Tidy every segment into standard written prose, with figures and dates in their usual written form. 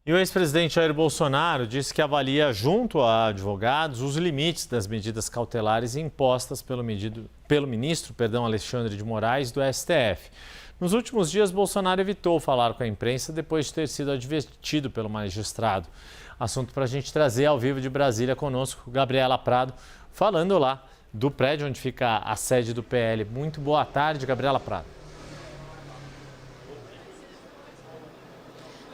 E o ex-presidente Jair Bolsonaro disse que avalia, junto a advogados, os limites das medidas cautelares impostas pelo ministro Alexandre de Moraes, do STF. Nos últimos dias, Bolsonaro evitou falar com a imprensa depois de ter sido advertido pelo magistrado. Assunto para a gente trazer ao vivo de Brasília conosco, Gabriela Prado, falando lá do prédio onde fica a sede do PL. Muito boa tarde, Gabriela Prado.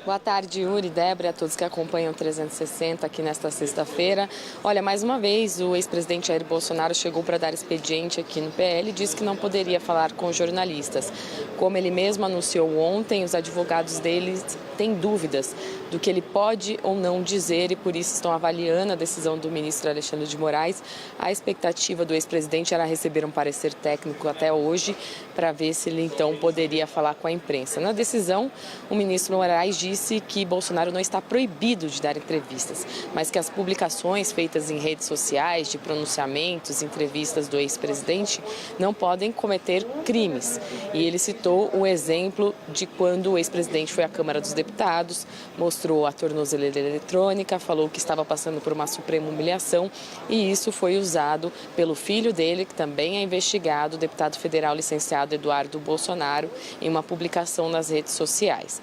Boa tarde, Yuri, Débora, a todos que acompanham o 360 aqui nesta sexta-feira. Olha, mais uma vez, o ex-presidente Jair Bolsonaro chegou para dar expediente aqui no PL e disse que não poderia falar com jornalistas. Como ele mesmo anunciou ontem, os advogados dele têm dúvidas do que ele pode ou não dizer e por isso estão avaliando a decisão do ministro Alexandre de Moraes. A expectativa do ex-presidente era receber um parecer técnico até hoje para ver se ele então poderia falar com a imprensa. Na decisão, o ministro Moraes disse que Bolsonaro não está proibido de dar entrevistas, mas que as publicações feitas em redes sociais de pronunciamentos, entrevistas do ex-presidente não podem cometer crimes. E ele citou o exemplo de quando o ex-presidente foi à Câmara dos Deputados, mostrou a tornozeleira eletrônica, falou que estava passando por uma suprema humilhação e isso foi usado pelo filho dele, que também é investigado, o deputado federal licenciado Eduardo Bolsonaro, em uma publicação nas redes sociais.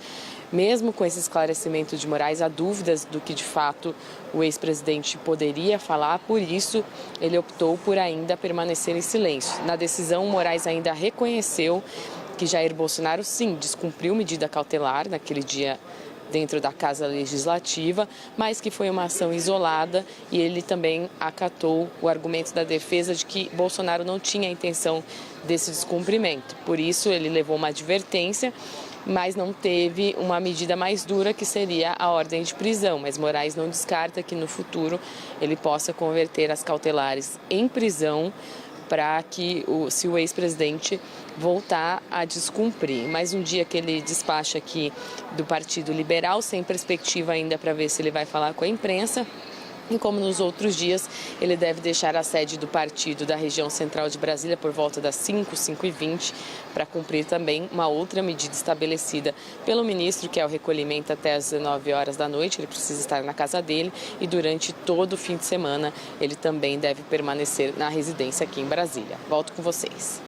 Mesmo com esse esclarecimento de Moraes, há dúvidas do que de fato o ex-presidente poderia falar, por isso ele optou por ainda permanecer em silêncio. Na decisão, Moraes ainda reconheceu que Jair Bolsonaro, sim, descumpriu medida cautelar naquele dia dentro da Casa Legislativa, mas que foi uma ação isolada e ele também acatou o argumento da defesa de que Bolsonaro não tinha a intenção desse descumprimento. Por isso, ele levou uma advertência, mas não teve uma medida mais dura, que seria a ordem de prisão. Mas Moraes não descarta que no futuro ele possa converter as cautelares em prisão para que, se o ex-presidente voltar a descumprir. Mais um dia que ele despacha aqui do Partido Liberal, sem perspectiva ainda para ver se ele vai falar com a imprensa. E como nos outros dias, ele deve deixar a sede do partido da região central de Brasília por volta das 5h20, para cumprir também uma outra medida estabelecida pelo ministro, que é o recolhimento até as 19 horas da noite. Ele precisa estar na casa dele e durante todo o fim de semana ele também deve permanecer na residência aqui em Brasília. Volto com vocês.